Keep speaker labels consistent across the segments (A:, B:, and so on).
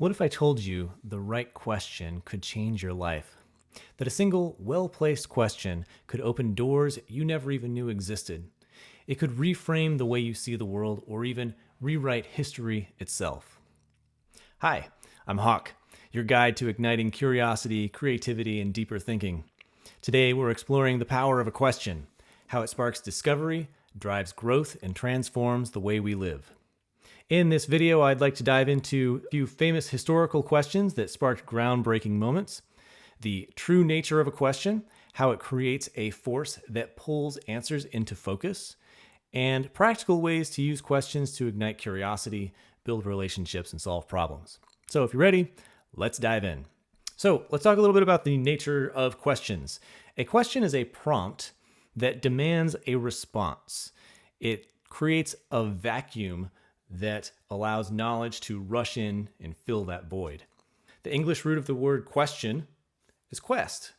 A: What if I told you the right question could change your life? That a single, well placed question could open doors you never even knew existed. It could reframe the way you see the world or even rewrite history itself. Hi, I'm Hawk, your guide to igniting curiosity, creativity, and deeper thinking. Today, we're exploring the power of a question, how it sparks discovery, drives growth, and transforms the way we live. In this video, I'd like to dive into a few famous historical questions that sparked groundbreaking moments, the true nature of a question, how it creates a force that pulls answers into focus, and practical ways to use questions to ignite curiosity, build relationships, and solve problems. So if you're ready, let's dive in. So let's talk a little bit about the nature of questions. A question is a prompt that demands a response. It creates a vacuum that allows knowledge to rush in and fill that void. The English root of the word question is quest,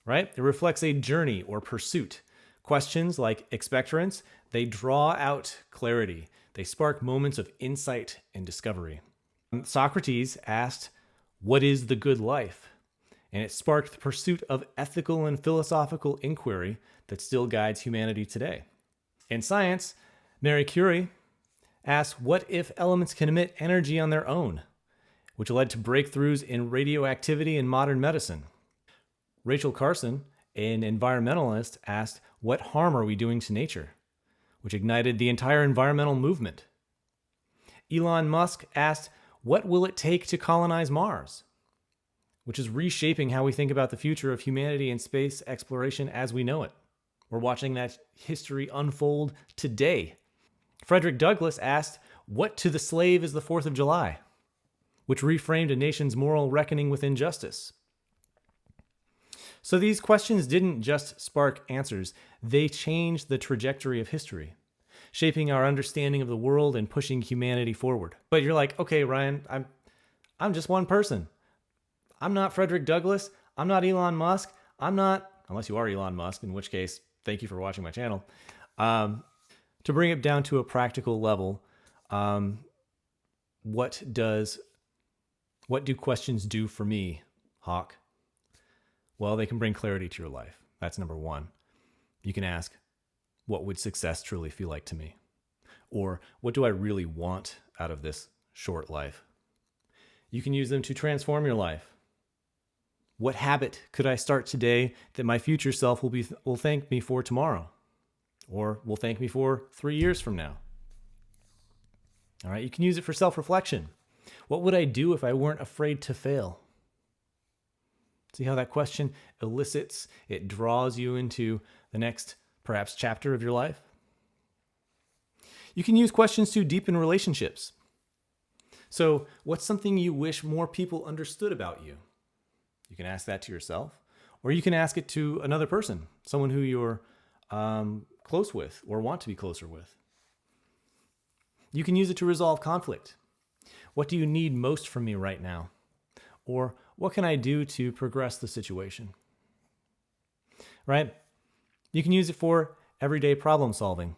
A: right? It reflects a journey or pursuit. Questions like expectorants, they draw out clarity. They spark moments of insight and discovery. Socrates asked, "What is the good life?" And it sparked the pursuit of ethical and philosophical inquiry that still guides humanity today. In science, Marie Curie asked, "What if elements can emit energy on their own?" which led to breakthroughs in radioactivity in modern medicine. Rachel Carson, an environmentalist, asked, "What harm are we doing to nature?" which ignited the entire environmental movement. Elon Musk asked, "What will it take to colonize Mars?" which is reshaping how we think about the future of humanity and space exploration as we know it. We're watching that history unfold today. Frederick Douglass asked, "What to the slave is the 4th of July?" which reframed a nation's moral reckoning with injustice. So these questions didn't just spark answers, they changed the trajectory of history, shaping our understanding of the world and pushing humanity forward. But you're like, "Okay, Ryan, I'm just one person. I'm not Frederick Douglass. I'm not Elon Musk. I'm not," unless you are Elon Musk, in which case, thank you for watching my channel. To bring it down to a practical level, what do questions do for me, Hawk? Well, they can bring clarity to your life. That's number one. You can ask, what would success truly feel like to me? Or what do I really want out of this short life? You can use them to transform your life. What habit could I start today that my future self will thank me for tomorrow? Or will thank me for 3 years from now? All right, you can use it for self-reflection. What would I do if I weren't afraid to fail? See how that question elicits, it draws you into the next, perhaps, chapter of your life? You can use questions to deepen relationships. So, what's something you wish more people understood about you? You can ask that to yourself, or you can ask it to another person, someone who you're close with or want to be closer with. You can use it to resolve conflict. What do you need most from me right now? Or what can I do to progress the situation? Right? You can use it for everyday problem solving.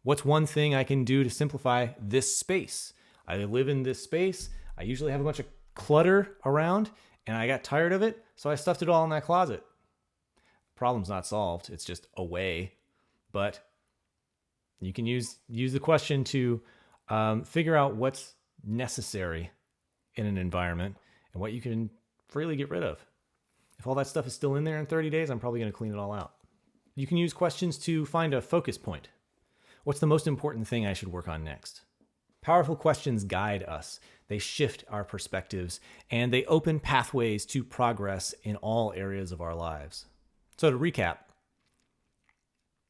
A: What's one thing I can do to simplify this space? I live in this space. I usually have a bunch of clutter around and I got tired of it, so I stuffed it all in that closet. Problem's not solved. It's just away. But you can use the question to figure out what's necessary in an environment and what you can freely get rid of. If all that stuff is still in there in 30 days, I'm probably going to clean it all out. You can use questions to find a focus point. What's the most important thing I should work on next? Powerful questions guide us. They shift our perspectives and they open pathways to progress in all areas of our lives. So to recap,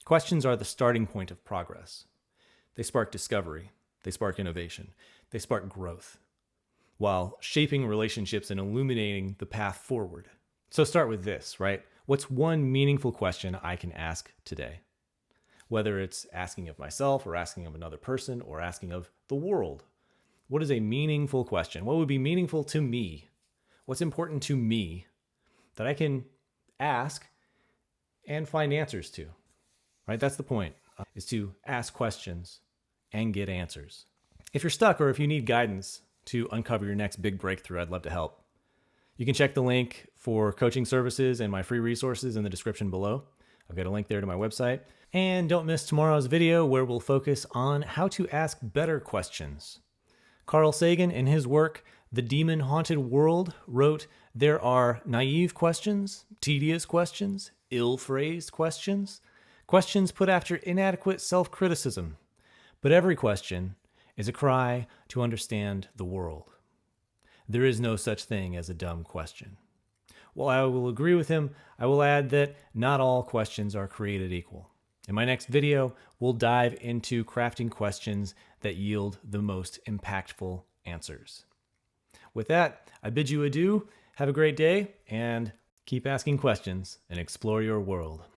A: questions are the starting point of progress. They spark discovery. They spark innovation. They spark growth while shaping relationships and illuminating the path forward. So start with this, right? What's one meaningful question I can ask today? Whether it's asking of myself or asking of another person or asking of the world. What is a meaningful question? What would be meaningful to me? What's important to me that I can ask and find answers to, right? That's the point, is to ask questions and get answers. If you're stuck or if you need guidance, to uncover your next big breakthrough, I'd love to help. You can check the link for coaching services and my free resources in the description below. I've got a link there to my website. And don't miss tomorrow's video where we'll focus on how to ask better questions. Carl Sagan, in his work, The Demon Haunted World, wrote, "There are naive questions, tedious questions, ill-phrased questions, questions put after inadequate self-criticism. But every question is a cry to understand the world. There is no such thing as a dumb question." While I will agree with him, I will add that not all questions are created equal. In my next video, we'll dive into crafting questions that yield the most impactful answers. With that, I bid you adieu, have a great day, and keep asking questions and explore your world.